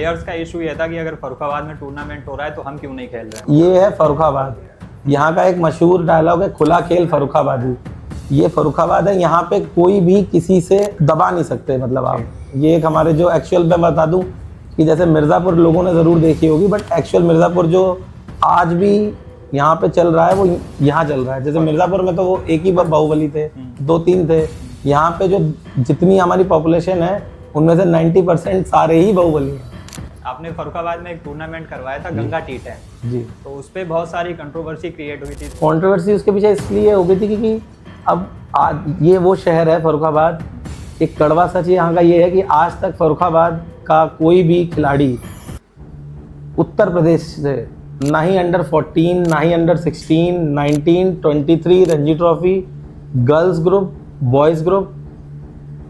Players का issue ये था कि अगर फर्रुखाबाद में टूर्नामेंट हो रहा है तो हम क्यों नहीं खेल रहे हैं। ये है फर्रुखाबाद। यहाँ का एक मशहूर डायलॉग है, खुला खेल फर्रुखाबादी। ये फर्रुखाबाद है, यहाँ पे कोई भी किसी से दबा नहीं सकते। मतलब आप ये एक हमारे जो एक्चुअल में बता दूं कि जैसे मिर्ज़ापुर लोगों ने ज़रूर देखी होगी, बट एक्चुअल मिर्ज़ापुर जो आज भी यहाँ पे चल रहा है वो यहाँ चल रहा है। जैसे मिर्ज़ापुर में तो वो एक ही बाहुबली थे, 2-3 थे। यहाँ पे जो जितनी हमारी पॉपुलेशन है उनमें से 90% सारे ही बाहुबली हैं। आपने फर्रुखाबाद में एक टूर्नामेंट करवाया था गंगा T10 जी, तो उस पर बहुत सारी कंट्रोवर्सी क्रिएट हुई थी। कंट्रोवर्सी उसके पीछे इसलिए हो गई थी क्योंकि अब आज ये वो शहर है फर्रुखाबाद। एक कड़वा सच यहाँ का ये है कि आज तक फर्रुखाबाद का कोई भी खिलाड़ी उत्तर प्रदेश से ना ही अंडर 14, ना ही under 16, 19, 23 Ranji trophy, girls group, boys group,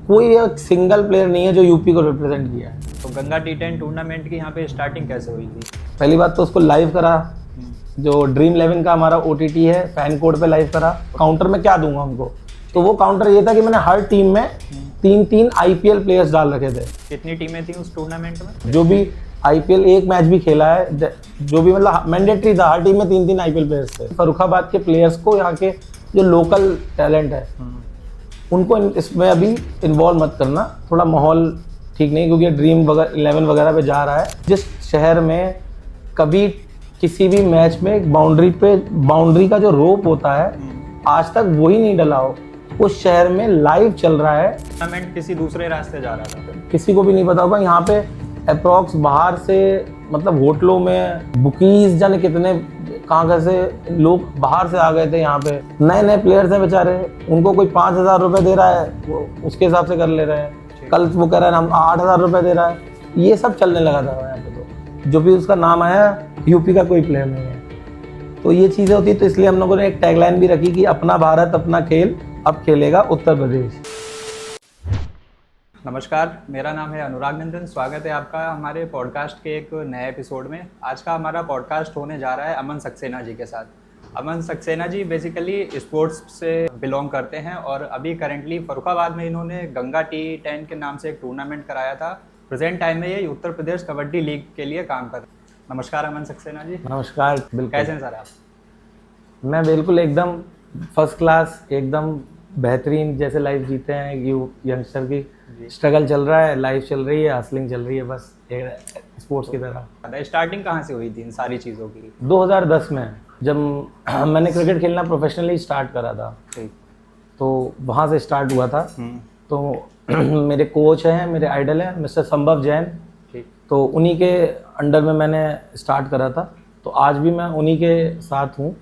कोई एक सिंगल प्लेयर नहीं है जो यूपी को रिप्रेजेंट किया है। तो गंगा T10 टूर्नामेंट की यहाँ पे स्टार्टिंग कैसे हुई थी? पहली बात तो उसको लाइव करा, जो ड्रीम 11 का हमारा OTT है, फैन कोड पे लाइव करा। काउंटर में क्या दूंगा उनको, तो वो काउंटर ये था कि मैंने हर टीम में 3-3 IPL प्लेयर्स डाल रखे थे। कितनी टीमें थी उस टूर्नामेंट में? जो भी IPL एक मैच भी खेला है, जो भी मतलब मैंडेटरी था, हर टीम में 3-3 IPL प्लेयर्स थे। फर्रुखाबाद के प्लेयर्स को, यहाँ के जो लोकल टैलेंट है उनको इसमें अभी इन्वॉल्व मत करना, थोड़ा माहौल ठीक नहीं, क्योंकि ड्रीम 11 वगैरह पे जा रहा है। जिस शहर में कभी किसी भी मैच में बाउंड्री का जो रोप होता है आज तक वही नहीं डला हो, उस शहर में लाइव चल रहा है। टूर्नामेंट किसी दूसरे रास्ते जा रहा था, किसी को भी नहीं पता होगा। यहाँ पे अप्रॉक्स बाहर से, मतलब होटलों में बुकीज जाने कितने कहाँ से लोग बाहर से आ गए थे। यहाँ पे नए नए प्लेयर्स हैं बेचारे, उनको कोई 5,000 रुपये दे रहा है, वो उसके हिसाब से कर ले रहे हैं। कल वो कह रहा है हम 8,000 रुपये दे रहा है, ये सब चलने लगा था यहाँ पे। तो जो भी उसका नाम आया, यूपी का कोई प्लेयर नहीं है। तो ये चीज़ें होती, तो इसलिए हम लोगों ने एक टैगलाइन भी रखी कि अपना भारत अपना खेल, अब खेलेगा उत्तर प्रदेश। नमस्कार, मेरा नाम है अनुराग नंदन। स्वागत है आपका हमारे पॉडकास्ट के एक नए एपिसोड में। आज का हमारा पॉडकास्ट होने जा रहा है अमन सक्सेना जी के साथ। अमन सक्सेना जी बेसिकली स्पोर्ट्स से बिलोंग करते हैं और अभी करेंटली फर्रुखाबाद में इन्होंने गंगा T10 के नाम से एक टूर्नामेंट कराया था। प्रेजेंट टाइम में ये उत्तर प्रदेश कबड्डी लीग के लिए काम कर रहे हैं। नमस्कार अमन सक्सेना जी। नमस्कार। बिल्कुल, कैसे हैं सर आप? मैं बिल्कुल एकदम फर्स्ट क्लास, एकदम बेहतरीन। जैसे लाइफ जीते हैं यंगस्टर की, स्ट्रगल चल रहा है, लाइफ चल रही है, हसलिंग चल रही है, बस स्पोर्ट्स की तरह। स्टार्टिंग कहाँ से हुई थी इन सारी चीज़ों की? 2010 में जब मैंने क्रिकेट खेलना प्रोफेशनली स्टार्ट करा था, तो वहाँ से स्टार्ट हुआ था। तो मेरे कोच हैं, मेरे आइडल हैं मिस्टर संभव जैन, तो उन्हीं के अंडर में मैंने स्टार्ट करा था। तो आज भी मैं उन्हीं के साथ हूँ।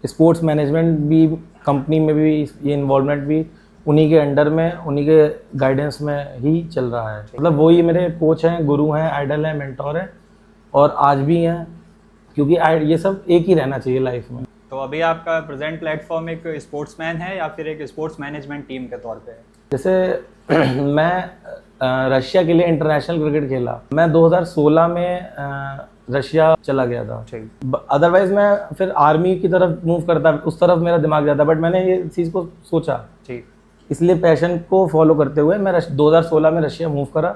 स्पोर्ट्स मैनेजमेंट भी, कंपनी में भी ये इन्वॉल्वमेंट भी उन्हीं के अंडर में, उन्हीं के गाइडेंस में ही चल रहा है। मतलब वही मेरे कोच हैं, गुरु हैं, आइडल हैं, मेंटोर हैं और आज भी हैं, क्योंकि ये सब एक ही रहना चाहिए लाइफ में। तो अभी आपका प्रेजेंट प्लेटफॉर्म एक स्पोर्ट्समैन है या फिर एक स्पोर्ट्स मैनेजमेंट टीम के तौर पे है? जैसे मैं रशिया के लिए इंटरनेशनल क्रिकेट खेला। मैं 2016 में रशिया चला गया था। अदरवाइज मैं फिर आर्मी की तरफ मूव करता, उस तरफ मेरा दिमाग जाता, बट मैंने ये चीज़ को सोचा, इसलिए पैशन को फॉलो करते हुए मैं 2016 में रशिया मूव करा।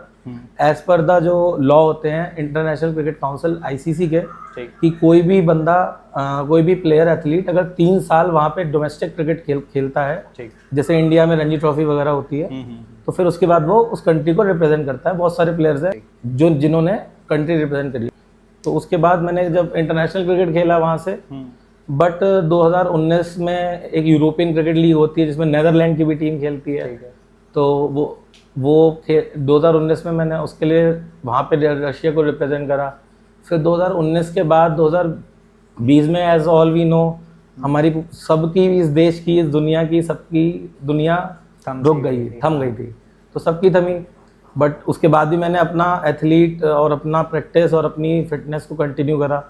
एज पर द जो लॉ होते हैं इंटरनेशनल क्रिकेट काउंसिल ICC के, कि कोई भी बंदा, कोई भी प्लेयर, एथलीट अगर 3 साल वहाँ पे डोमेस्टिक क्रिकेट खेलता है, जैसे इंडिया में रणजी ट्रॉफी वगैरह होती है, तो फिर उसके बाद वो उस कंट्री को रिप्रेजेंट करता है। बहुत सारे प्लेयर्स हैं जिन्होंने कंट्री रिप्रेजेंट करी। तो उसके बाद मैंने जब इंटरनेशनल क्रिकेट खेला वहाँ से, बट 2019 में एक यूरोपियन क्रिकेट लीग होती है जिसमें नेदरलैंड की भी टीम खेलती है। तो वो 2019 में मैंने उसके लिए वहाँ पे रशिया को रिप्रेजेंट करा। फिर 2019 के बाद 2020 में, एज ऑल वी नो, हमारी सबकी, इस देश की, इस दुनिया की, सबकी दुनिया थम गई थी, तो सबकी थमी। बट उसके बाद भी मैंने अपना एथलीट और अपना प्रैक्टिस और अपनी फिटनेस को कंटिन्यू करा।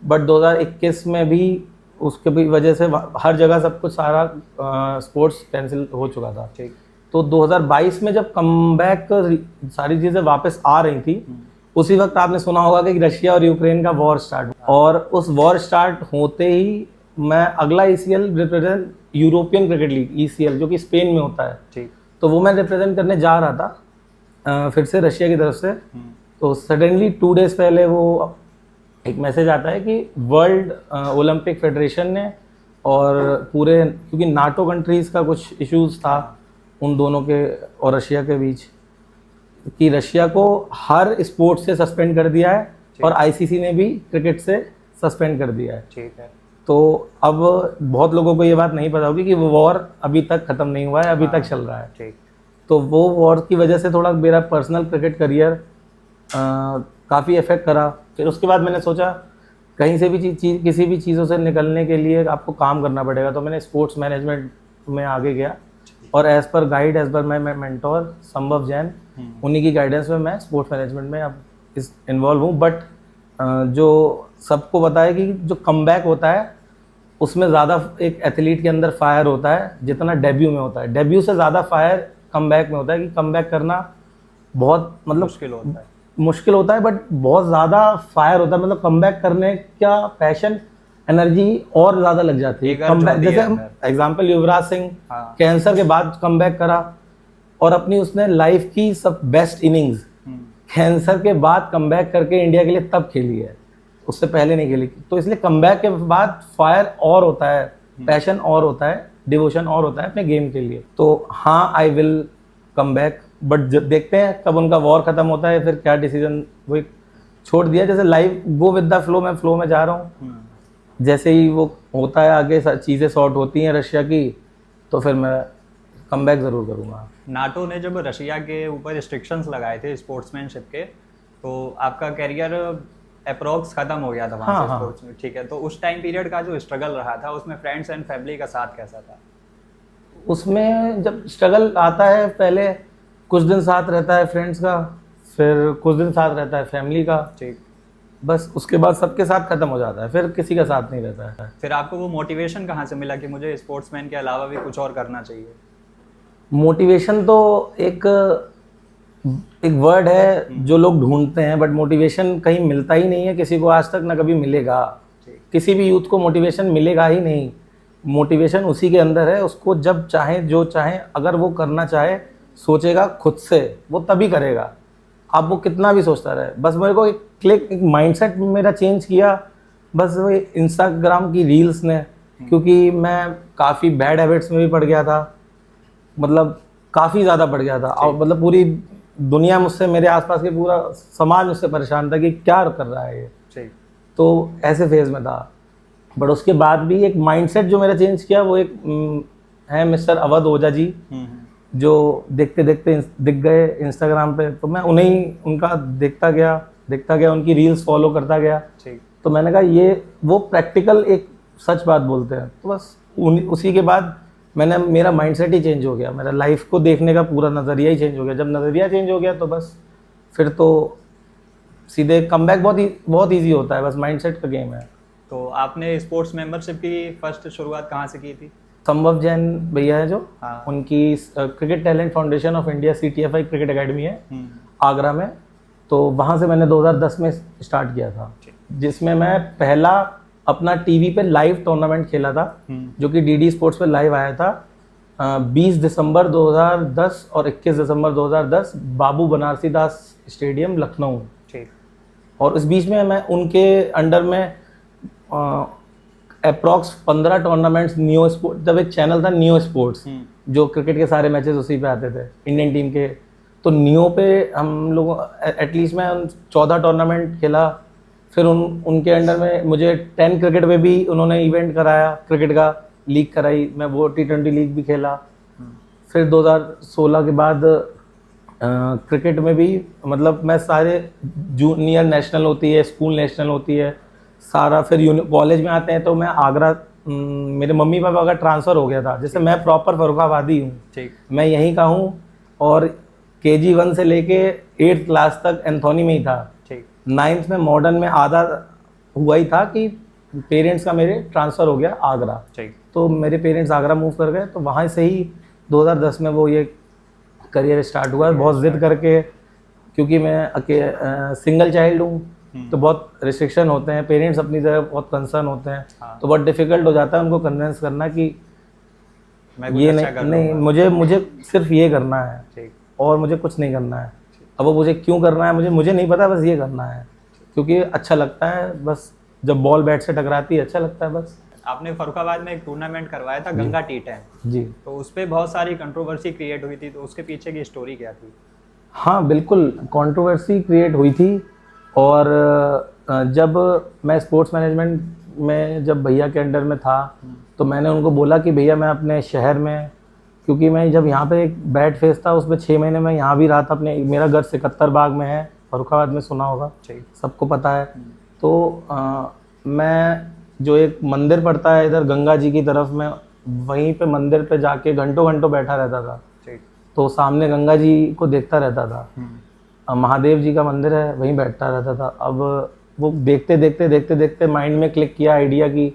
बट 2021 में भी उसके भी वजह से हर जगह सब कुछ, सारा स्पोर्ट्स कैंसिल हो चुका था। तो 2022 में जब कमबैक सारी चीज़ें वापस आ रही थी, उसी वक्त आपने सुना होगा कि रशिया और यूक्रेन का वॉर स्टार्ट हुआ। और उस वॉर स्टार्ट होते ही मैं अगला ECL represent, European cricket league ECL, जो कि स्पेन में होता है, तो वो मैं रिप्रेजेंट करने जा रहा था फिर से रशिया की तरफ से। तो सडनली 2 डेज पहले वो एक मैसेज आता है कि वर्ल्ड ओलंपिक फेडरेशन ने और पूरे, क्योंकि नाटो कंट्रीज़ का कुछ इश्यूज था उन दोनों के और रशिया के बीच, कि रशिया को हर स्पोर्ट से सस्पेंड कर दिया है और आईसीसी ने भी क्रिकेट से सस्पेंड कर दिया है। ठीक है। तो अब बहुत लोगों को ये बात नहीं पता होगी कि वो वॉर अभी तक ख़त्म नहीं हुआ है, अभी तक चल रहा है। ठीक। तो वो वॉर की वजह से थोड़ा मेरा पर्सनल क्रिकेट करियर काफ़ी इफेक्ट करा। फिर उसके बाद मैंने सोचा कहीं से भी किसी भी चीज़ों से निकलने के लिए आपको काम करना पड़ेगा, तो मैंने स्पोर्ट्स मैनेजमेंट में आगे गया और एज़ पर माई मेंटोर संभव जैन, उन्हीं की गाइडेंस में मैं स्पोर्ट्स मैनेजमेंट में अब इन्वॉल्व हूँ। बट जो सबको पता है कि जो कमबैक होता है उसमें ज़्यादा एक एथलीट के अंदर फायर होता है जितना डेब्यू में होता है। डेब्यू से ज़्यादा फायर कमबैक में होता है, कि कमबैक करना बहुत मतलब मुश्किल होता है, बट बहुत ज़्यादा फायर होता है। मतलब कमबैक करने का पैशन, एनर्जी और ज़्यादा लग जाती है। कमबैक जैसे एग्जांपल युवराज सिंह कैंसर के बाद कमबैक करा और अपनी उसने लाइफ की सब बेस्ट इनिंग्स कैंसर के बाद कमबैक करके इंडिया के लिए तब खेली है, उससे पहले नहीं खेली। तो इसलिए कमबैक के बाद फायर और होता है, पैशन और होता है, डिवोशन और होता है अपने गेम के लिए। तो हाँ, I will come back, but देखते हैं कब उनका वॉर खत्म होता है, फिर क्या डिसीजन वो छोड़ दिया। जैसे life go with the flow, मैं फ्लो में जा रहा हूँ। जैसे ही वो होता है आगे चीज़ें सॉर्ट होती हैं रशिया की, तो फिर मैं कम बैक ज़रूर करूँगा। नाटो ने जब रशिया के ऊपर रिस्ट्रिक्शंस लगाए थे स्पोर्ट्समैनशिप के, तो आपका करियर अप्रॉक्स खत्म हो गया था वहाँ से स्पोर्ट्स में। ठीक है, तो उस टाइम पीरियड का जो स्ट्रगल रहा था उसमें फ्रेंड्स एंड फैमिली का साथ कैसा था? उसमें जब स्ट्रगल आता है, पहले कुछ दिन साथ रहता है फ्रेंड्स का, फिर कुछ दिन साथ रहता है फैमिली का। ठीक। बस उसके बाद सबके साथ खत्म हो जाता है, फिर किसी का साथ नहीं रहता है। फिर आपको वो मोटिवेशन कहाँ से मिला कि मुझे स्पोर्ट्समैन के अलावा भी कुछ और करना चाहिए? मोटिवेशन तो एक वर्ड है जो लोग ढूंढते हैं, बट मोटिवेशन कहीं मिलता ही नहीं है किसी को आज तक, ना कभी मिलेगा। किसी भी यूथ को मोटिवेशन मिलेगा ही नहीं। मोटिवेशन उसी के अंदर है, उसको जब चाहे जो चाहे, अगर वो करना चाहे, सोचेगा खुद से, वो तभी करेगा। अब वो कितना भी सोचता रहे। बस मेरे को एक माइंडसेट मेरा चेंज किया, बस वो इंस्टाग्राम की रील्स ने, क्योंकि मैं काफ़ी बैड हैबिट्स में भी पड़ गया था, मतलब काफ़ी ज़्यादा पड़ गया था। और मतलब पूरी दुनिया मुझसे, मेरे आसपास के पूरा समाज मुझसे परेशान था कि क्या कर रहा है ये। तो ऐसे फेज़ में था। बट उसके बाद भी एक माइंडसेट जो मेरा चेंज किया, वो एक है मिस्टर अवध ओझा जी, जो देखते देखते दिख गए इंस्टाग्राम पे। तो मैं उनका देखता गया, उनकी रील्स फॉलो करता गया। तो मैंने कहा ये वो प्रैक्टिकल एक सच बात बोलते हैं। तो बस उसी के बाद मेरा माइंडसेट ही चेंज हो गया, मेरा लाइफ को देखने का पूरा नज़रिया ही चेंज हो गया। जब नज़रिया चेंज हो गया तो बस फिर तो सीधे कमबैक बहुत ईजी होता है, बस माइंडसेट का गेम है। तो आपने स्पोर्ट्स मेंबरशिप की फर्स्ट शुरुआत कहाँ से की थी? संभव जैन भैया है जो, उनकी cricket talent foundation of India CTFI cricket academy है आगरा में। तो वहाँ से मैंने 2010 में स्टार्ट किया था, जिसमें मैं पहला अपना टीवी पे लाइव टूर्नामेंट खेला था, जो कि DD स्पोर्ट्स पे लाइव आया था। 20 दिसंबर 2010 और 21 दिसंबर 2010 बाबू बनारसी दास स्टेडियम लखनऊ। और इस बीच में मैं उनके अंडर में अप्रॉक्स 15 टूर्नामेंट्स, नियो स्पोर्ट्स, जब एक चैनल था नियो स्पोर्ट्स, जो क्रिकेट के सारे मैचेस उसी पे आते थे इंडियन टीम के, तो नियो पे हम लोग एटलीस्ट मैं 14 टूर्नामेंट खेला। फिर उनके अंडर में मुझे 10 क्रिकेट में भी उन्होंने इवेंट कराया, क्रिकेट का लीग कराई, मैं वो T20 लीग भी खेला। फिर 2016 के बाद क्रिकेट में भी, मतलब मैं सारे जूनियर नेशनल होती है, स्कूल नेशनल होती है, सारा। फिर कॉलेज में आते हैं तो मैं आगरा, मेरे मम्मी पापा का ट्रांसफ़र हो गया था, जैसे मैं प्रॉपर फर्रुखाबादी हूँ, मैं यहीं का हूँ। और KG1 से लेके 8th क्लास तक एंथोनी में ही था। 9th में मॉडर्न में आधा हुआ ही था कि पेरेंट्स का मेरे ट्रांसफ़र हो गया आगरा। तो मेरे पेरेंट्स आगरा मूव कर गए, तो वहाँ से ही 2010 में वो ये करियर स्टार्ट हुआ। बहुत ज़िद करके, क्योंकि मैं सिंगल चाइल्ड हूँ, तो बहुत रिस्ट्रिक्शन होते हैं, पेरेंट्स अपनी जगह बहुत कंसर्न होते हैं। तो बहुत डिफ़िकल्ट हो जाता है उनको कन्विंस करना कि ये नहीं, मुझे सिर्फ ये करना है और मुझे कुछ नहीं करना है। अब वो मुझे क्यों करना है मुझे नहीं पता, बस ये करना है क्योंकि अच्छा लगता है, बस जब बॉल बैट से टकराती है अच्छा लगता है बस। आपने फर्रुखाबाद में एक टूर्नामेंट करवाया था गंगा T10 जी, तो उस पर बहुत सारी कंट्रोवर्सी क्रिएट हुई थी, तो उसके पीछे की स्टोरी क्या थी? हाँ बिल्कुल कंट्रोवर्सी क्रिएट हुई थी। और जब मैं स्पोर्ट्स मैनेजमेंट में जब भैया के अंडर में था तो मैंने उनको बोला कि भैया मैं अपने शहर में, क्योंकि मैं जब यहाँ पे एक बैट फेस था उसमें 6 महीने मैं यहाँ भी रहा था अपने, मेरा घर सिकत्तर बाग में है, फर्रुखाबाद में सुना होगा, सबको पता है। तो मैं जो एक मंदिर पड़ता है इधर गंगा जी की तरफ में, वहीं पे मंदिर पे जाके घंटों घंटों बैठा रहता था, तो सामने गंगा जी को देखता रहता था। महादेव जी का मंदिर है, वहीं बैठता रहता था। अब वो देखते देखते देखते देखते माइंड में क्लिक किया आइडिया कि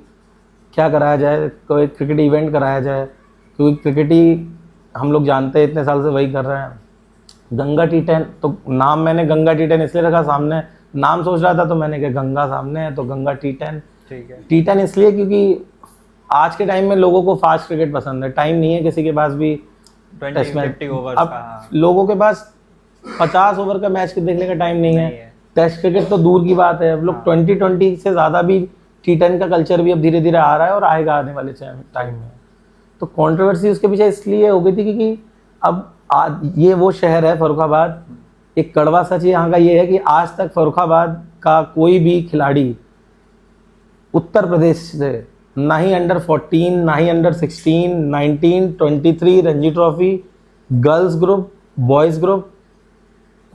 क्या कराया जाए, कोई क्रिकेट इवेंट कराया जाए, क्योंकि क्रिकेट ही हम लोग जानते हैं, इतने साल से वही कर रहे हैं। गंगा T10, तो नाम मैंने गंगा T10 इसलिए रखा, सामने नाम सोच रहा था तो मैंने कहा गंगा सामने है तो गंगा T10। ठीक है। T10 इसलिए क्योंकि आज के टाइम में लोगों को फास्ट क्रिकेट पसंद है, टाइम नहीं है किसी के पास भी 20-50 ओवर्स अब का। लोगों के पास 50 ओवर का मैच देखने का टाइम नहीं है। टेस्ट क्रिकेट तो दूर की बात है, अब लोग 2020 से ज़्यादा भी T10 का कल्चर भी अब धीरे धीरे आ रहा है और आएगा आने वाले टाइम में। तो कंट्रोवर्सी उसके पीछे इसलिए हो गई थी क्योंकि अब ये वो शहर है फर्रुखाबाद, एक कड़वा सच यहाँ का ये है कि आज तक फर्रुखाबाद का कोई भी खिलाड़ी उत्तर प्रदेश से, ना ही अंडर 14, ना ही under 16, 19, 23 Ranji trophy, girls group, boys group,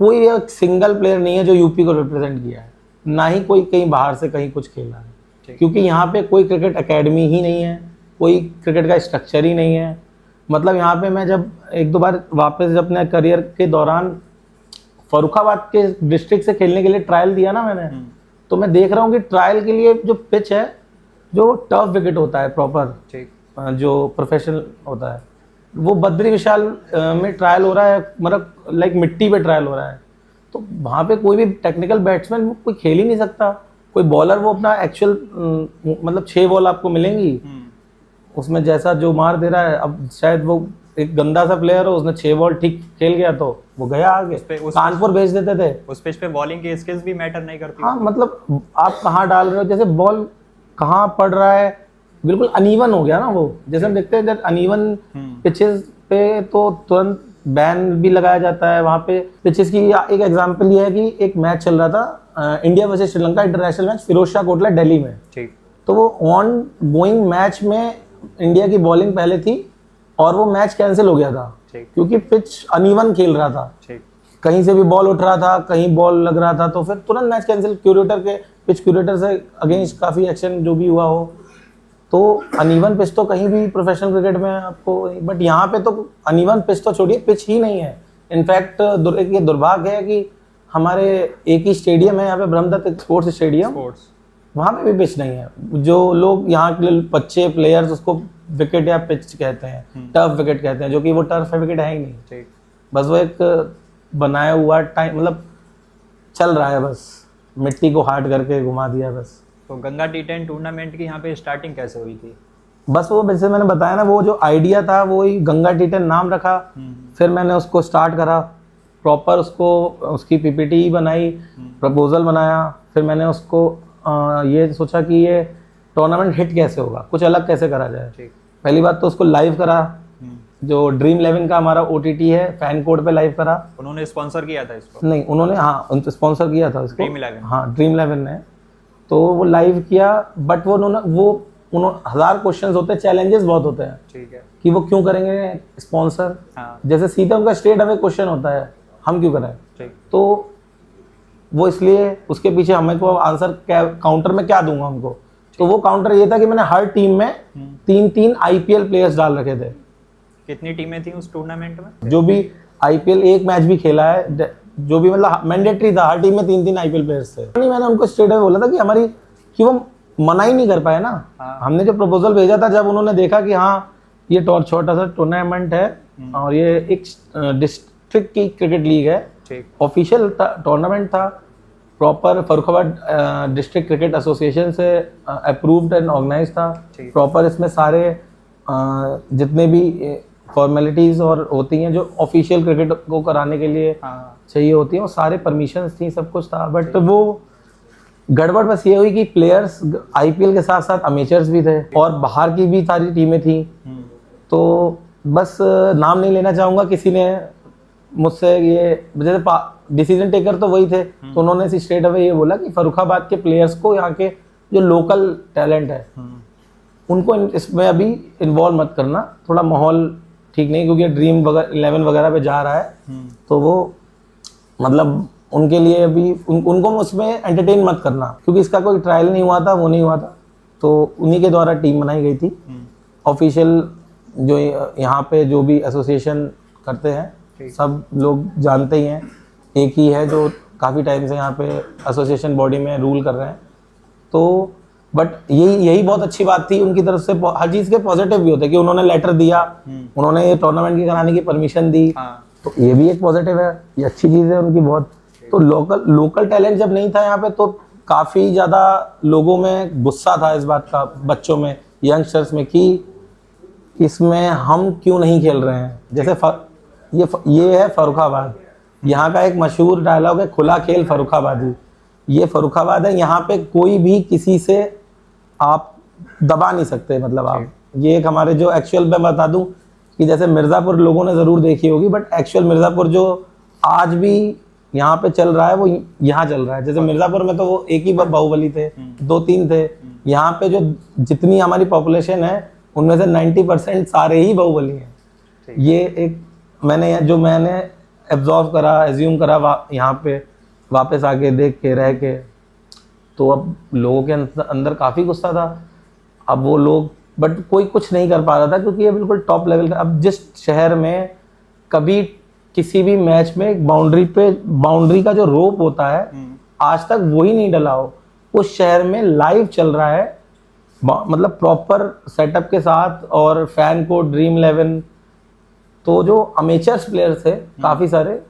कोई एक सिंगल प्लेयर नहीं है जो यूपी को रिप्रेजेंट किया है, ना ही कोई कहीं बाहर से कहीं कुछ खेला है, क्योंकि यहाँ पे कोई क्रिकेट एकेडमी ही नहीं है, कोई क्रिकेट का स्ट्रक्चर ही नहीं है। मतलब यहाँ पे मैं जब एक दो बार वापस अपने करियर के दौरान फर्रुखाबाद के डिस्ट्रिक्ट से खेलने के लिए ट्रायल दिया ना मैंने, तो मैं देख रहा हूँ कि ट्रायल के लिए जो पिच है, जो टर्फ विकेट होता है प्रॉपर, जो प्रोफेशनल होता है, वो बद्री विशाल में ट्रायल हो रहा है, मतलब लाइक मिट्टी पे ट्रायल हो रहा है। तो वहाँ पे कोई भी टेक्निकल बैट्समैन कोई खेल ही नहीं सकता, कोई बॉलर वो अपना एक्चुअल मतलब 6 बॉल आपको मिलेंगी, उसमें जैसा जो मार दे रहा है, अब शायद वो एक गंदा सा प्लेयर हो, उसने 6 बॉल ठीक खेल गया तो वो गया आगे, कानपुर भेज देते थे। उस पिच पे बॉलिंग की स्किल्स भी मैटर नहीं करती। हाँ, मतलब आप कहाँ डाल रहे हो, जैसे बॉल कहाँ पड़ रहा है, बिल्कुल अनइवन हो गया ना वो, जैसे हम देखते हैं जब अनइवन पिचेस पे तो तुरंत बैन भी लगाया जाता है। वहाँ पे पिचेस की एक एग्जांपल ये है कि एक मैच चल रहा था India versus Sri Lanka, international match, Firoz Shah Kotla Delhi में, ठीक, तो वो ऑन गोइंग मैच में इंडिया की बॉलिंग पहले थी और वो मैच कैंसिल हो गया था क्योंकि पिच अनइवन खेल रहा था, कहीं से भी बॉल उठ रहा था, कहीं बॉल लग रहा था, तो फिर तुरंत मैच कैंसिल, क्यूरेटर के पिच क्यूरेटर से अगेंस्ट काफ़ी एक्शन जो भी हुआ हो। तो अनइवन पिच तो कहीं भी प्रोफेशनल क्रिकेट में आपको, बट यहाँ पे तो अनइवन पिच तो छोड़िए, पिच ही नहीं है। इनफैक्ट ये दुर्भाग्य है कि हमारे एक ही स्टेडियम है यहाँ पे, ब्रह्मदत्त स्पोर्ट्स स्टेडियम, वहाँ पे भी पिच नहीं है। जो लोग यहाँ के बच्चे प्लेयर्स उसको विकेट या पिच कहते हैं, टर्फ विकेट कहते हैं, जो कि वो टर्फ विकेट है ही नहीं, बस वो एक बनाया हुआ टाइम, मतलब चल रहा है, बस मिट्टी को हार्ड करके घुमा दिया बस। तो गंगा T10 टूर्नामेंट की यहाँ पे स्टार्टिंग कैसे हुई थी? बस वो जैसे मैंने बताया ना, वो जो आइडिया था वो ही गंगा T10 नाम रखा, फिर मैंने उसको स्टार्ट करा प्रॉपर, उसको उसकी PPT बनाई, प्रपोजल बनाया, फिर मैंने उसको ये सोचा कि ये टूर्नामेंट हिट कैसे होगा, कुछ अलग कैसे करा जाए। पहली बात तो उसको लाइव करा, जो ड्रीम 11 का हमारा OTT है, फैन कोड पे लाइव करा। उन्होंने स्पॉन्सर किया था इसको? नहीं, उन्होंने हाँ स्पॉन्सर किया था इसको, ड्रीम 11। हाँ, ड्रीम 11 ने, तो वो लाइव किया, बट वो उन्होंने 1000 क्वेश्चंस होते हैं, चैलेंजेस बहुत होते हैं, ठीक है, कि वो क्यों करेंगे स्पॉन्सर। हाँ। जैसे सीधा उनका स्ट्रेट अवे क्वेश्चन होता है, हम क्यों करें, ठीक, तो वो इसलिए उसके पीछे हमें को आंसर काउंटर में क्या दूंगा हमको, तो वो काउंटर ये था कि मैंने हर टीम में 3-3 IPL प्लेयर्स डाल रखे थे। कितनी टीमें थी उस टूर्नामेंट में? जो भी IPL एक मैच भी खेला है, जो भी मतलब मैंडेटरी था, हर टीम में 3-3 IPL प्लेयर्स थे। नहीं, मैंने उनको स्ट्रेट अवे बोला था कि हमारी, कि वो मना ही नहीं कर पाए ना। हाँ। हमने जो प्रपोजल भेजा था, जब उन्होंने देखा कि हाँ ये छोटा सा टूर्नामेंट है और ये एक डिस्ट्रिक्ट की क्रिकेट लीग है, ऑफिशियल टूर्नामेंट था, proper Farrukhabad district cricket association से अप्रूव्ड एंड ऑर्गेनाइज था, प्रॉपर इसमें सारे जितने भी फॉर्मेलिटीज़ और होती हैं जो ऑफिशियल क्रिकेट को कराने के लिए हाँ चाहिए होती हैं, वो सारे परमिशंस थी, सब कुछ था। बट वो गड़बड़ बस ये हुई कि प्लेयर्स आईपीएल के साथ साथ अमेचर्स भी थे और बाहर की भी सारी टीमें थी। तो बस नाम नहीं लेना चाहूँगा, किसी ने मुझसे ये जैसे डिसीजन टेकर तो वही थे, तो उन्होंने स्ट्रेट अवे ये बोला कि फर्रुखाबाद के प्लेयर्स को, यहाँ के जो लोकल टैलेंट है उनको इसमें अभी इन्वॉल्व मत करना, थोड़ा माहौल ठीक नहीं, क्योंकि ड्रीम 11 वगैरह पे जा रहा है, तो वो मतलब उनके लिए अभी उनको उसमें एंटरटेन मत करना, क्योंकि इसका कोई ट्रायल नहीं हुआ था, वो नहीं हुआ था। तो उन्हीं के द्वारा टीम बनाई गई थी। ऑफिशियल जो यहाँ पे जो भी एसोसिएशन करते हैं सब लोग जानते ही हैं, एक ही है जो काफ़ी टाइम से यहाँ पे एसोसिएशन बॉडी में रूल कर रहे हैं। तो बट यही बहुत अच्छी बात थी उनकी तरफ से, हर चीज़ के पॉजिटिव भी होते हैं कि उन्होंने लेटर दिया, उन्होंने ये टूर्नामेंट की कराने की परमिशन दी, तो ये भी एक पॉजिटिव है, ये अच्छी चीज़ है उनकी बहुत। तो लोकल टैलेंट जब नहीं था यहाँ पे, तो काफ़ी ज़्यादा लोगों में गुस्सा था इस बात का, बच्चों में, यंगस्टर्स में, कि इसमें हम क्यों नहीं खेल रहे हैं। जैसे ये है फर्रुखाबाद, यहाँ का एक मशहूर डायलॉग है, खुला खेल फर्रुखाबादी। ये फर्रुखाबाद है, यहाँ पे कोई भी किसी से आप दबा नहीं सकते, मतलब आप ये एक हमारे जो एक्चुअल में बता दूं कि जैसे मिर्ज़ापुर लोगों ने ज़रूर देखी होगी, बट एक्चुअल मिर्ज़ापुर जो आज भी यहाँ पे चल रहा है वो यहाँ चल रहा है। जैसे मिर्ज़ापुर में तो वो एक ही बाहुबली थे, 2-3 थे, यहाँ पे जो जितनी हमारी पॉपुलेशन है उनमें से 90% सारे ही बाहुबली हैं। ये एक मैंने एब्जॉर्व करा, एज्यूम करा यहाँ पे वापस आके देख के रह के, तो अब लोगों के अंदर काफ़ी गुस्सा था। अब वो लोग बट कोई कुछ नहीं कर पा रहा था, क्योंकि ये बिल्कुल टॉप लेवल का। अब जिस शहर में कभी किसी भी मैच में बाउंड्री का जो रोप होता है आज तक वही नहीं डला हो, उस शहर में लाइव चल रहा है, मतलब प्रॉपर सेटअप के साथ, और फैन को ड्रीम 11। तो जो अमेचर्स प्लेयर्स थे काफ़ी सारे,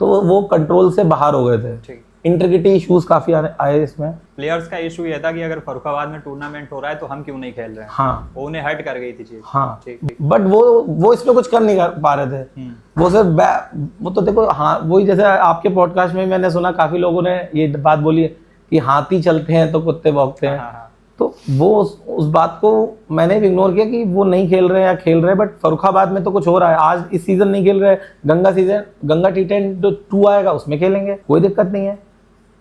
तो वो कंट्रोल से बाहर हो गए थे। इंटीग्रिटी इश्यूज काफ़ी आए इसमें। प्लेयर्स का इशू ये था कि अगर फर्रुखाबाद में टूर्नामेंट हो रहा है तो हम क्यों नहीं खेल रहे हैं। हाँ, वो उन्हें हर्ट कर गई थी चीज। हाँ, बट वो इसमें कुछ कर नहीं पा रहे थे। वो सिर्फ वो तो देखो, हाँ, वही जैसे आपके पॉडकास्ट में मैंने सुना, काफ़ी लोगों ने ये बात बोली है कि हाथी चलते हैं तो कुत्ते भौंकते हैं। तो वो उस बात को मैंने भी इग्नोर किया कि वो नहीं खेल रहे हैं या खेल रहे हैं, बट फर्रुखाबाद में तो कुछ हो रहा है। आज इस सीज़न नहीं खेल रहे, गंगा T10 2 आएगा उसमें खेलेंगे, कोई दिक्कत नहीं है।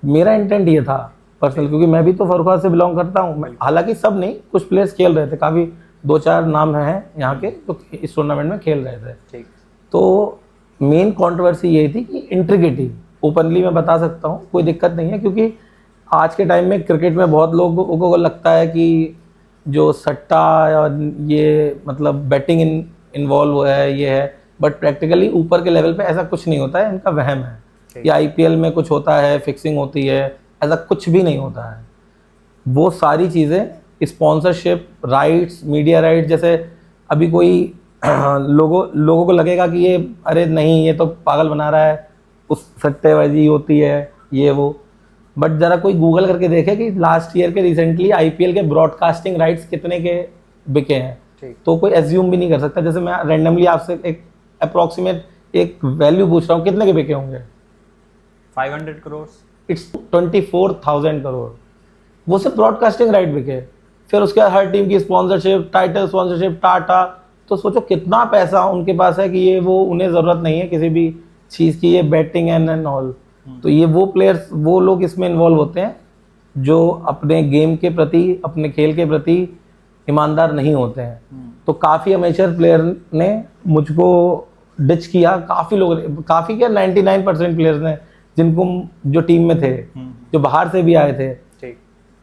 मेरा इंटेंट ये था पर्सनल, क्योंकि मैं भी तो फर्रुखाबाद से बिलोंग करता हूँ। हालांकि सब नहीं, कुछ प्लेयर्स खेल रहे थे, काफ़ी 2-4 नाम हैं यहाँ के तो इस टूर्नामेंट में खेल रहे थे। तो मेन कंट्रोवर्सी यही थी कि इंटीग्रिटी, ओपनली मैं बता सकता हूँ, कोई दिक्कत नहीं है, क्योंकि आज के टाइम में क्रिकेट में बहुत लोगों को लगता है कि जो सट्टा और ये मतलब बैटिंग इन्वॉल्व है, ये है, बट प्रैक्टिकली ऊपर के लेवल पे ऐसा कुछ नहीं होता है, इनका वहम है। या आईपीएल में कुछ होता है, फिक्सिंग होती है, ऐसा कुछ भी नहीं होता है। वो सारी चीज़ें स्पॉन्सरशिप राइट्स, मीडिया राइट्स, जैसे अभी कोई लोगों को लगेगा कि ये अरे नहीं, ये तो पागल बना रहा है, उस सट्टेबाजी होती है, ये वो, बट ज़रा कोई गूगल करके देखे कि लास्ट ईयर के रिसेंटली आईपीएल के ब्रॉडकास्टिंग राइट्स कितने के बिके हैं, तो कोई एज्यूम भी नहीं कर सकता। जैसे मैं रैंडमली आपसे एक अप्रॉक्सीमेट एक वैल्यू पूछ रहा हूँ, कितने के बिके होंगे? 500 करोड़। इट्स 24,000 करोड़। वो सिर्फ ब्रॉडकास्टिंग राइट बिके, फिर उसके बाद हर टीम की स्पॉन्सरशिप, टाइटल स्पॉन्सरशिप, टाटा, तो सोचो कितना पैसा उनके पास है कि ये वो उन्हें ज़रूरत नहीं है किसी भी चीज़ की, ये बैटिंग एंड ऑल। तो ये वो प्लेयर्स, वो लोग इसमें इन्वॉल्व होते हैं जो अपने गेम के प्रति, अपने खेल के प्रति ईमानदार नहीं होते हैं। तो काफ़ी अमेचर प्लेयर ने मुझको डिच किया, काफ़ी लोग, काफ़ी क्या 99% प्लेयर्स ने, जिनको जो टीम में थे, जो बाहर से भी आए थे,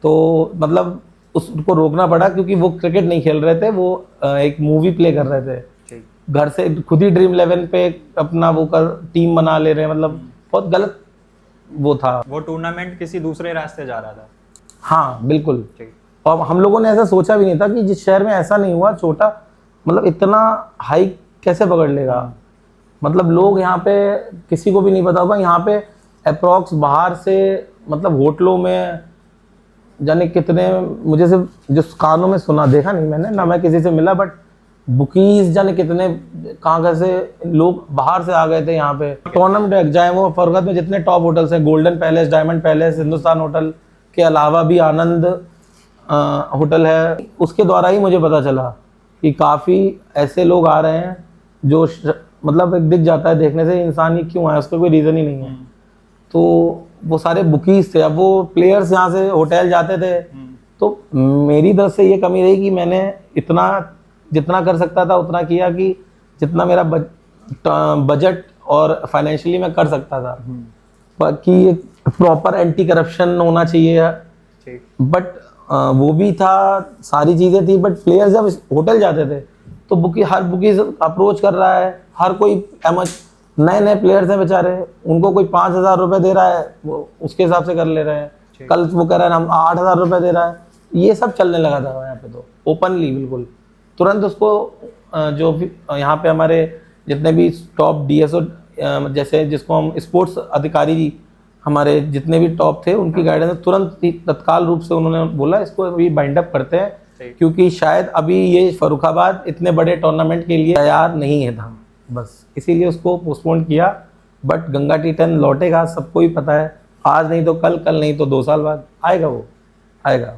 तो मतलब उसको रोकना पड़ा, क्योंकि वो क्रिकेट नहीं खेल रहे थे, वो एक मूवी प्ले कर रहे थे, घर से खुद ही ड्रीम 11 पे अपना वो टीम बना ले रहे हैं, मतलब बहुत गलत वो था। वो टूर्नामेंट किसी दूसरे रास्ते जा रहा था। हाँ बिल्कुल। और हम लोगों ने ऐसा सोचा भी नहीं था कि जिस शहर में ऐसा नहीं हुआ, छोटा, मतलब इतना हाई कैसे पकड़ लेगा। मतलब लोग यहाँ पे, किसी को भी नहीं पता होगा, यहाँ पे अप्रॉक्स बाहर से, मतलब होटलों में जाने कितने, मुझे सिर्फ जो कानों में सुना, देखा नहीं मैंने ना, मैं किसी से मिला, बट बुकीज जाने कितने कहाँ से लोग बाहर से आ गए थे यहाँ पे टूर्नामेंट, चाहे वो फरगत में जितने टॉप होटल्स हैं, golden palace, diamond palace, Hindustan hotel के अलावा भी आनंद होटल है, उसके द्वारा ही मुझे पता चला कि काफ़ी ऐसे लोग आ रहे हैं जो मतलब एक दिख जाता है देखने से इंसान ही क्यों आया, उसका कोई रीज़न ही नहीं है। तो वो सारे बुकीज थे। अब वो प्लेयर्स यहाँ से होटल जाते थे, तो मेरी तरफ से ये कमी रही कि मैंने इतना जितना कर सकता था उतना किया, कि जितना मेरा बजट और फाइनेंशियली मैं कर सकता था, कि प्रॉपर एंटी करप्शन होना चाहिए, बट वो भी था, सारी चीज़ें थी। बट प्लेयर्स जब होटल जाते थे तो हर बुकीज अप्रोच कर रहा है, हर कोई नए नए प्लेयर्स हैं बेचारे, उनको कोई 5,000 रुपये दे रहा है, वो उसके हिसाब से कर ले रहे हैं। कल वो कह रहा है हम 8,000 रुपये दे रहा है, ये सब चलने लगा था यहाँ पे। तो ओपनली बिल्कुल तुरंत उसको जो भी यहाँ पे हमारे जितने भी टॉप DSO जैसे जिसको हम स्पोर्ट्स अधिकारी जी हमारे जितने भी टॉप थे, उनकी गाइडेंस तुरंत तत्काल रूप से उन्होंने बोला इसको अभी बाइंड अप करते हैं, क्योंकि शायद अभी ये फर्रुखाबाद इतने बड़े टूर्नामेंट के लिए तैयार नहीं है था, बस इसीलिए उसको पोस्टपोन किया। बट गंगा T10 लौटेगा, सबको ही पता है, आज नहीं तो कल, कल नहीं तो 2 साल बाद आएगा, वो आएगा।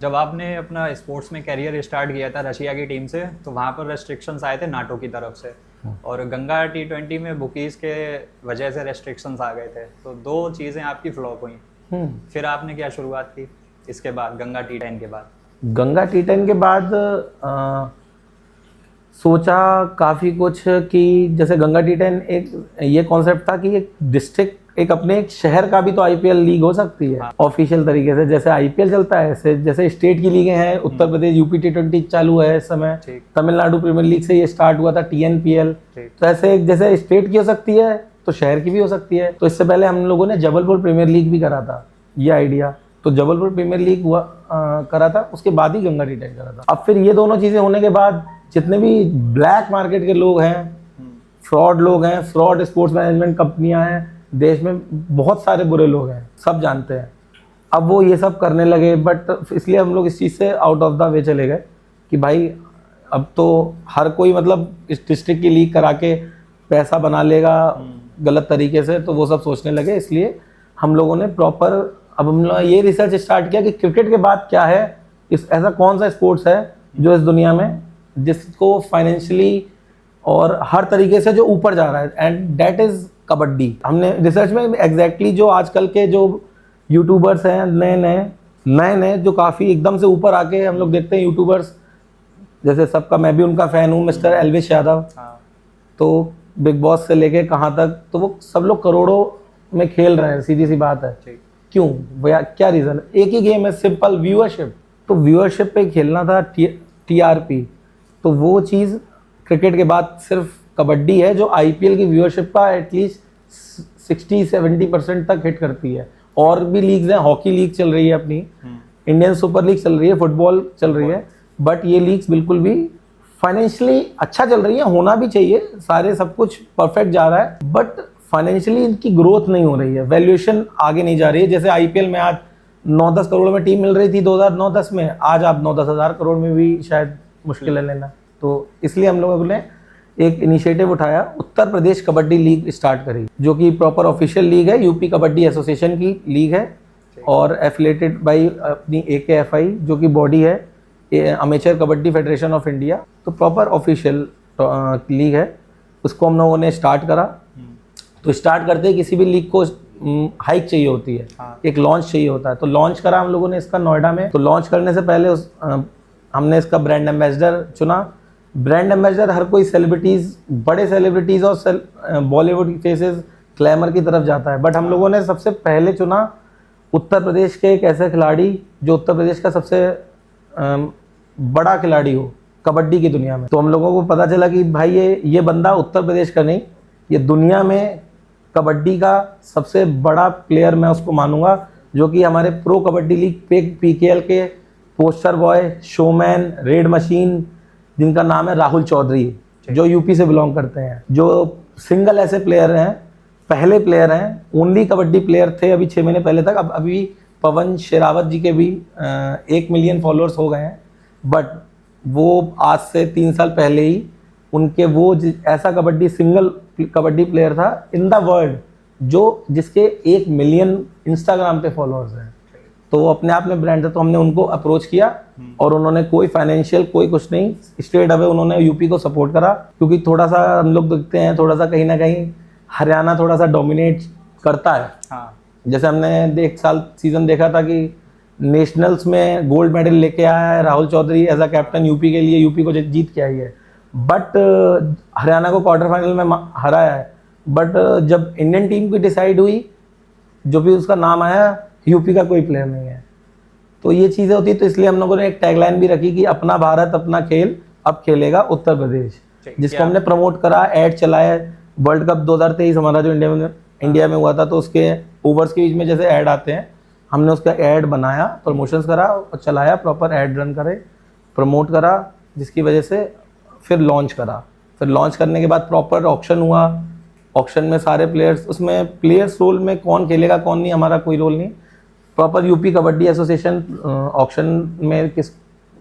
जब आपने अपना स्पोर्ट्स में करियर स्टार्ट किया था रशिया की टीम से, तो वहाँ पर रेस्ट्रिक्शंस आए थे नाटो की तरफ से, और गंगा T20 में बुकीज के वजह से रेस्ट्रिक्शंस आ गए थे, तो 2 चीज़ें आपकी फ्लॉप हुई। फिर आपने क्या शुरुआत की इसके बाद, गंगा T10 के बाद? गंगा T10 के बाद सोचा काफ़ी कुछ कि जैसे गंगा T10 एक ये कॉन्सेप्ट था कि एक डिस्ट्रिक्ट, एक अपने एक शहर का भी तो IPL लीग हो सकती है ऑफिशियल तरीके से, जैसे IPL चलता है ऐसे, जैसे स्टेट की लीगें हैं, उत्तर प्रदेश UP T20 चालू है इस समय, तमिलनाडु प्रीमियर लीग से ये स्टार्ट हुआ था TNPL, तो ऐसे जैसे स्टेट की हो सकती है तो शहर की भी हो सकती है। तो इससे पहले हम लोगों ने जबलपुर प्रीमियर लीग भी करा था, ये आइडिया, तो जबलपुर प्रीमियर लीग हुआ करा था, उसके बाद ही गंगा T10 करा था। अब फिर ये दोनों चीज़ें होने के बाद जितने भी ब्लैक मार्केट के लोग हैं, फ्रॉड लोग हैं, फ्रॉड स्पोर्ट्स मैनेजमेंट कंपनियां हैं देश में, बहुत सारे बुरे लोग हैं, सब जानते हैं। अब वो ये सब करने लगे, बट इसलिए हम लोग इस चीज़ से आउट ऑफ द वे चले गए कि भाई अब तो हर कोई मतलब इस डिस्ट्रिक्ट की लीग करा के पैसा बना लेगा गलत तरीके से, तो वो सब सोचने लगे। इसलिए हम लोगों ने प्रॉपर अब हम लोग ये रिसर्च स्टार्ट किया कि क्रिकेट के बाद क्या है, ऐसा कौन सा स्पोर्ट्स है जो इस दुनिया में जिसको फाइनेंशियली और हर तरीके से जो ऊपर जा रहा है, एंड दैट इज़ कबड्डी। हमने रिसर्च में एग्जैक्टली जो आजकल के जो यूट्यूबर्स हैं नए नए जो काफ़ी एकदम से ऊपर आके हम लोग देखते हैं यूट्यूबर्स, जैसे सबका मैं भी उनका फ़ैन हूँ, मिस्टर एल्विश यादव, तो बिग बॉस से लेके कहाँ तक, तो वो सब लोग करोड़ों में खेल रहे हैं, सीधी सी बात है। क्यों भैया, क्या रीज़न? एक ही गेम है, सिंपल, व्यूअरशिप। तो व्यूअरशिप पे खेलना था, TRP, तो वो चीज़ क्रिकेट के बाद सिर्फ कबड्डी है जो IPL की व्यूअरशिप का एटलीस्ट 60-70% तक हिट करती है। और भी लीग्स हैं, हॉकी लीग चल रही है अपनी, इंडियन सुपर लीग चल रही है, फुटबॉल चल रही है, बट ये लीग्स बिल्कुल भी फाइनेंशियली अच्छा चल रही है, होना भी चाहिए, सारे सब कुछ परफेक्ट जा रहा है, बट फाइनेंशियली इनकी ग्रोथ नहीं हो रही है, वैल्यूएशन आगे नहीं जा रही है। जैसे IPL में आज 9-10 करोड़ में टीम मिल रही थी 2009-10 में, आज आप 9-10 हज़ार करोड़ में भी शायद मुश्किल है लेना। तो इसलिए हम लोगों ने एक इनिशिएटिव उठाया, उत्तर प्रदेश कबड्डी लीग स्टार्ट करी, जो कि प्रॉपर ऑफिशियल लीग है, यूपी कबड्डी एसोसिएशन की लीग है, और एफिलेटेड बाई अपनी AKFI जो कि बॉडी है, amateur kabaddi federation of India, तो प्रॉपर ऑफिशियल लीग है। उसको हम लोगों ने स्टार्ट करा। तो स्टार्ट करते ही किसी भी लीग को हाइक चाहिए होती है, एक लॉन्च चाहिए होता है, तो लॉन्च करा हम लोगों ने इसका नोएडा में। तो लॉन्च करने से पहले हमने इसका ब्रांड एम्बेसडर चुना। ब्रांड एम्बेसडर हर कोई सेलिब्रिटीज़, बड़े सेलिब्रिटीज़ और बॉलीवुड फेसेस ग्लैमर की तरफ जाता है, बट हम लोगों ने सबसे पहले चुना उत्तर प्रदेश के एक ऐसे खिलाड़ी जो उत्तर प्रदेश का सबसे बड़ा खिलाड़ी हो कबड्डी की दुनिया में। तो हम लोगों को पता चला कि भाई ये बंदा उत्तर प्रदेश का नहीं, ये दुनिया में कबड्डी का सबसे बड़ा प्लेयर मैं उसको मानूंगा, जो कि हमारे प्रो कबड्डी लीग PKL के poster boy, showman, red machine, जिनका नाम है राहुल चौधरी, जो यूपी से बिलोंग करते हैं, जो सिंगल ऐसे प्लेयर हैं, पहले प्लेयर हैं, ओनली कबड्डी प्लेयर थे अभी 6 महीने पहले तक। अब अभी पवन शेरावत जी के भी 1 मिलियन फॉलोअर्स हो गए हैं, बट वो आज से 3 साल पहले ही उनके ऐसा सिंगल कबड्डी प्लेयर था इन द वर्ल्ड जिसके 1 मिलियन इंस्टाग्राम पे फॉलोअर्स हैं। तो वो अपने आप में ब्रांड था। तो हमने उनको अप्रोच किया और उन्होंने कोई फाइनेंशियल कोई कुछ नहीं, स्ट्रेट अवे उन्होंने यूपी को सपोर्ट करा, क्योंकि थोड़ा सा हम लोग देखते हैं थोड़ा सा कहीं ना कहीं हरियाणा थोड़ा सा डोमिनेट करता है। हाँ। जैसे हमने एक साल सीजन देखा था कि नेशनल्स में गोल्ड मेडल लेके आया है Rahul Chaudhary as a captain UP के लिए, यूपी को जीत के आई है, बट हरियाणा को क्वार्टर फाइनल में हराया है। बट जब इंडियन टीम की डिसाइड हुई, जो भी उसका नाम आया, यूपी का कोई प्लेयर नहीं है। तो ये चीज़ें होती है। तो इसलिए हम लोगों ने एक टैगलाइन भी रखी कि अपना भारत अपना खेल, अब खेलेगा उत्तर प्रदेश, जिसको हमने प्रमोट करा, ऐड चलाया। वर्ल्ड कप 2023 हमारा जो इंडिया में हुआ था, तो उसके ओवर्स के बीच में जैसे ऐड आते हैं, हमने उसका ऐड बनाया, प्रमोशंस करा और चलाया, प्रॉपर ऐड रन करे, प्रमोट करा, जिसकी वजह से फिर लॉन्च करा। फिर लॉन्च करने के बाद प्रॉपर ऑक्शन हुआ। ऑक्शन में सारे प्लेयर्स, उसमें प्लेयर्स रोल में कौन खेलेगा कौन नहीं, हमारा कोई रोल नहीं। Proper UP kabaddi association auction में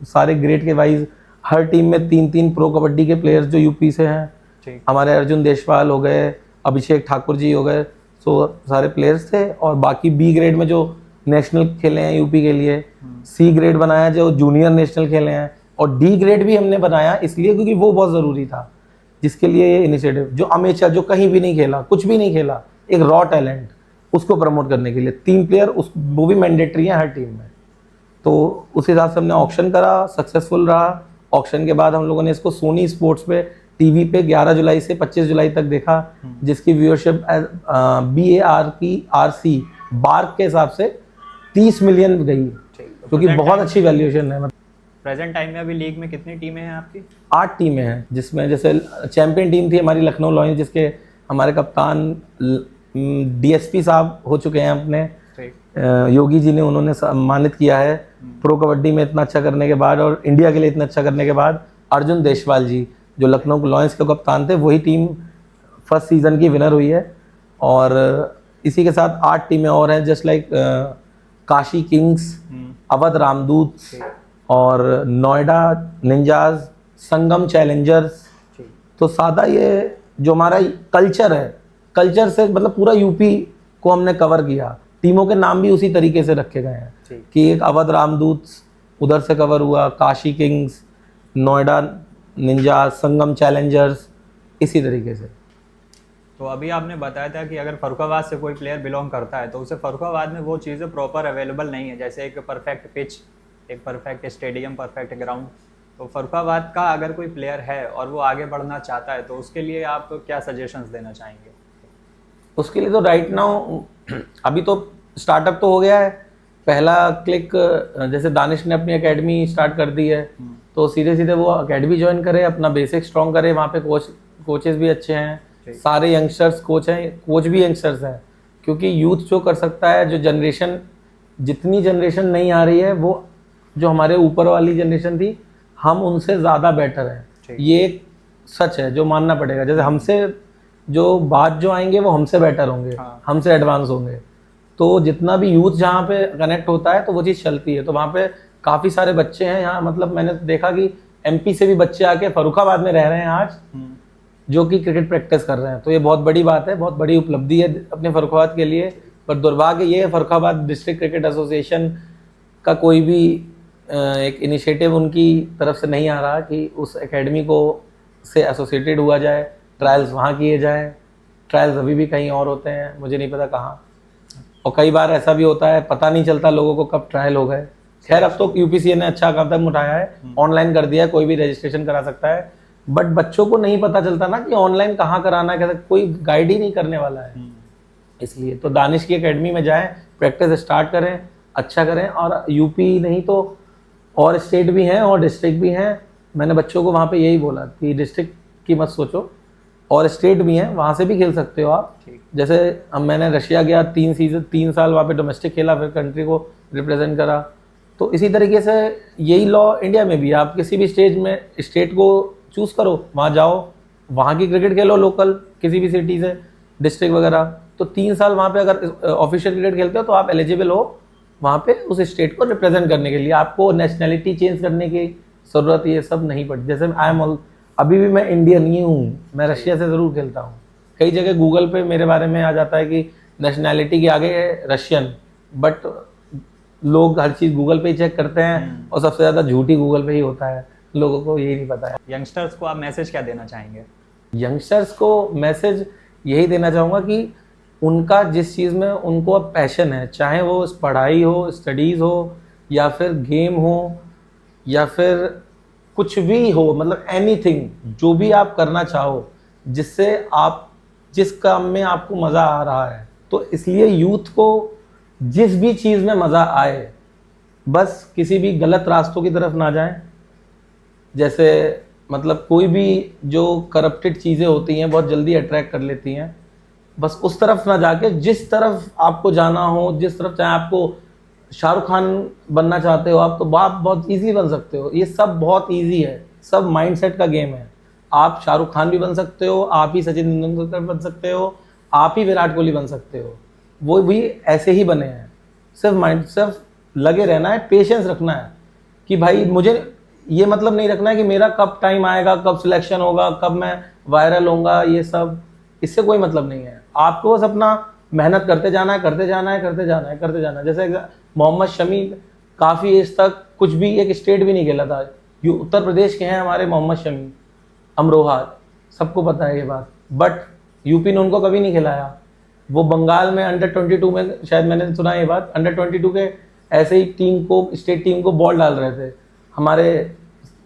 सारे ग्रेड के वाइज हर टीम में 3-3 प्रो कबड्डी के प्लेयर्स जो यूपी से हैं, हमारे अर्जुन देशवाल हो गए, अभिषेक ठाकुर जी हो गए, सो सारे प्लेयर्स थे। और बाकी बी ग्रेड में जो नेशनल खेले हैं यूपी के लिए, सी ग्रेड बनाया जो जूनियर नेशनल खेले हैं, और डी ग्रेड भी हमने बनाया इसलिए क्योंकि वो बहुत ज़रूरी था, जिसके लिए ये इनिशिएटिव जो अमेचर, जो कहीं भी नहीं खेला, कुछ भी नहीं खेला, एक रॉ टैलेंट, उसको प्रमोट करने के लिए 3 प्लेयर वो भी मैंडेटरी हैं हर टीम में। तो उस हिसाब से हमने ऑक्शन करा, सक्सेसफुल रहा। ऑक्शन के बाद हम लोगों ने इसको सोनी स्पोर्ट्स पे टीवी पे 11 जुलाई से 25 जुलाई तक देखा, जिसकी व्यूअरशिप BARC बार्क के हिसाब से 30 मिलियन गई, क्योंकि बहुत अच्छी वैल्यूएशन है। प्रेजेंट टाइम में अभी लीग में कितनी टीमें हैं आपकी? 8 टीमें हैं, जिसमें जैसे चैंपियन टीम थी हमारी लखनऊ लॉयंस, जिसके हमारे कप्तान DSP साहब हो चुके हैं अपने, योगी जी ने उन्होंने सम्मानित किया है प्रो कबड्डी में इतना अच्छा करने के बाद, और इंडिया के लिए इतना अच्छा करने के बाद। अर्जुन देशवाल जी जो लखनऊ लॉयंस के कप्तान थे, वही टीम फर्स्ट सीजन की विनर हुई है। और इसी के साथ 8 टीमें और हैं, just like Kashi Kings, Awadh Ramdoot और नोएडा निंजाज, संगम चैलेंजर्स। तो सादा ये जो हमारा कल्चर है, कल्चर से मतलब पूरा यूपी को हमने कवर किया। टीमों के नाम भी उसी तरीके से रखे गए हैं कि एक अवध रामदूत उधर से कवर हुआ, काशी किंग्स, नोएडा निंजा, संगम चैलेंजर्स, इसी तरीके से। तो अभी आपने बताया था कि अगर फर्रुखाबाद से कोई प्लेयर बिलोंग करता है तो उसे फर्रुखाबाद में वो चीज़ें प्रॉपर अवेलेबल नहीं है, जैसे एक परफेक्ट पिच, एक परफेक्ट स्टेडियम, परफेक्ट ग्राउंड। तो फर्रुखाबाद का अगर कोई प्लेयर है और वो आगे बढ़ना चाहता है तो उसके लिए आप क्या सजेशंस देना चाहेंगे? उसके लिए तो राइट नाउ अभी तो स्टार्टअप तो हो गया है। पहला क्लिक जैसे दानिश ने अपनी एकेडमी स्टार्ट कर दी है, तो सीधे सीधे वो एकेडमी ज्वाइन करे, अपना बेसिक स्ट्रॉन्ग करे। वहाँ पे कोचेस भी अच्छे हैं, सारे यंगस्टर्स कोच हैं, कोच भी यंगस्टर्स हैं, क्योंकि यूथ जो कर सकता है, जो जनरेशन, जितनी जनरेशन नहीं आ रही है, वो जो हमारे ऊपर वाली जनरेशन थी, हम उनसे ज़्यादा बेटर हैं। ये एक सच है जो मानना पड़ेगा। जैसे हमसे जो बाद जो आएंगे वो हमसे बेटर होंगे, हमसे एडवांस होंगे। तो जितना भी यूथ जहाँ पे कनेक्ट होता है तो वो चीज़ चलती है। तो वहाँ पे काफ़ी सारे बच्चे हैं यहाँ, मतलब मैंने देखा कि MP से भी बच्चे आके फर्रुखाबाद में रह रहे हैं आज, जो कि क्रिकेट प्रैक्टिस कर रहे हैं। तो ये बहुत बड़ी बात है, बहुत बड़ी उपलब्धि है अपने फर्रुखाबाद के लिए। पर दुर्भाग्य ये है, फर्रुखाबाद डिस्ट्रिक्ट क्रिकेट एसोसिएशन का कोई भी एक इनिशिएटिव उनकी तरफ से नहीं आ रहा कि उस एकेडमी को से एसोसिएटेड हुआ जाए, ट्रायल्स वहाँ किए जाएँ। ट्रायल्स अभी भी कहीं और होते हैं, मुझे नहीं पता कहाँ। और कई बार ऐसा भी होता है, पता नहीं चलता लोगों को कब ट्रायल हो गए। खैर अब तो UPCA ने अच्छा कदम उठाया है, ऑनलाइन कर दिया है, कोई भी रजिस्ट्रेशन करा सकता है। बट बच्चों को नहीं पता चलता ना कि ऑनलाइन कहाँ कराना है, कोई गाइड ही नहीं करने वाला है। इसलिए तो दानिश की एकेडमी में जाएं, प्रैक्टिस स्टार्ट करें, अच्छा करें। और यूपी नहीं तो और स्टेट भी हैं और डिस्ट्रिक्ट भी हैं। मैंने बच्चों को वहाँ पे यही बोला कि डिस्ट्रिक्ट की मत सोचो, और स्टेट भी हैं, वहाँ से भी खेल सकते हो आप। जैसे अब मैंने रशिया गया, 3 साल वहाँ पे डोमेस्टिक खेला, फिर कंट्री को रिप्रेजेंट करा। तो इसी तरीके से यही लॉ इंडिया में भी, आप किसी भी स्टेट को चूज़ करो, वहाँ जाओ, वहाँ की क्रिकेट खेलो लोकल, किसी भी सिटी से, डिस्ट्रिक्ट वगैरह। तो 3 साल वहाँ पे अगर ऑफिशियल क्रिकेट खेलते हो तो आप एलिजिबल हो वहाँ पे उस स्टेट को रिप्रेजेंट करने के लिए। आपको नेशनैलिटी चेंज करने की ज़रूरत ये सब नहीं पड़ती। जैसे अभी भी मैं इंडियन ही हूँ, मैं रशिया से ज़रूर खेलता हूँ। कई जगह गूगल पे मेरे बारे में आ जाता है कि नेशनैलिटी के आगे रशियन, बट लोग हर चीज़ गूगल पे ही चेक करते हैं और सबसे ज़्यादा झूठी गूगल पे ही होता है, लोगों को यही नहीं पता है। यंगस्टर्स को आप मैसेज क्या देना चाहेंगे? यंगस्टर्स को मैसेज यही देना चाहूँगा कि उनका जिस चीज़ में उनको अब पैशन है, चाहे वो पढ़ाई हो, स्टडीज़ हो, या फिर गेम हो, या फिर कुछ भी हो, मतलब एनीथिंग, जो भी आप करना चाहो, जिससे आप जिस काम में आपको मज़ा आ रहा है, तो इसलिए यूथ को जिस भी चीज़ में मज़ा आए, बस किसी भी गलत रास्तों की तरफ ना जाएं। जैसे मतलब कोई भी जो करप्टेड चीज़ें होती हैं बहुत जल्दी अट्रैक्ट कर लेती हैं, बस उस तरफ ना जाके जिस तरफ आपको जाना हो, जिस तरफ चाहे आपको शाहरुख खान बनना चाहते हो आप, तो आप बहुत इजी बन सकते हो। ये सब बहुत इजी है, सब माइंडसेट का गेम है। आप शाहरुख खान भी बन सकते हो, आप ही सचिन तेंदुलकर बन सकते हो, आप ही विराट कोहली बन सकते हो, वो भी ऐसे ही बने हैं। सिर्फ लगे रहना है, पेशेंस रखना है कि भाई मुझे ये मतलब नहीं रखना है कि मेरा कब टाइम आएगा, कब सिलेक्शन होगा, कब मैं वायरल होऊंगा, ये सब इससे कोई मतलब नहीं है। आपको बस अपना मेहनत करते जाना है, करते जाना है, करते जाना है, करते जाना है। जैसे मोहम्मद शमी काफ़ी एज तक कुछ भी एक स्टेट भी नहीं खेला था। ये उत्तर प्रदेश के हैं हमारे मोहम्मद शमी, अमरोहा, सबको पता है ये बात, बट यूपी ने उनको कभी नहीं खिलाया। वो बंगाल में अंडर 22 में, शायद मैंने सुना ये बात, अंडर 22 के ऐसे ही टीम को, स्टेट टीम को बॉल डाल रहे थे, हमारे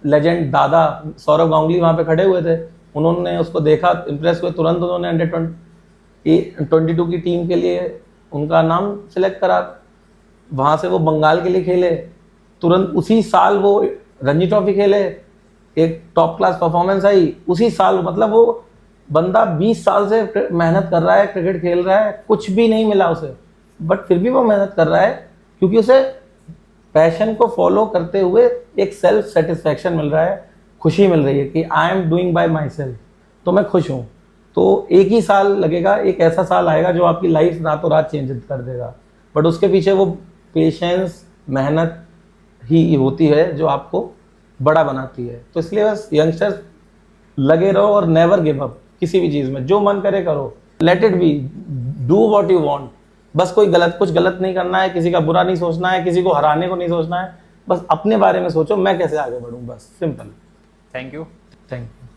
लेजेंड दादा सौरव गांगुली वहाँ पे खड़े हुए थे, उन्होंने उसको देखा, इंप्रेस हुए, तुरंत उन्होंने अंडर 22 की टीम के लिए उनका नाम सेलेक्ट करा। वहाँ से वो बंगाल के लिए खेले, तुरंत उसी साल वो रणजी ट्रॉफी खेले, एक टॉप क्लास परफॉर्मेंस आई उसी साल। मतलब वो बंदा 20 साल से मेहनत कर रहा है, क्रिकेट खेल रहा है, कुछ भी नहीं मिला उसे, बट फिर भी वो मेहनत कर रहा है क्योंकि उसे पैशन को फॉलो करते हुए एक सेल्फ सेटिस्फैक्शन मिल रहा है, खुशी मिल रही है कि I am doing by my self, तो मैं खुश हूँ। तो एक ही साल लगेगा, एक ऐसा साल आएगा जो आपकी लाइफ रातों रात चेंज कर देगा, बट उसके पीछे वो पेशेंस, मेहनत ही होती है जो आपको बड़ा बनाती है। तो इसलिए बस यंगस्टर्स लगे रहो और नेवर गिव अप किसी भी चीज़ में, जो मन करे करो, let it be, do what you want. बस कुछ गलत नहीं करना है, किसी का बुरा नहीं सोचना है, किसी को हराने को नहीं सोचना है, बस अपने बारे में सोचो, मैं कैसे आगे बढ़ूँ, बस simple. Thank you. Thank you.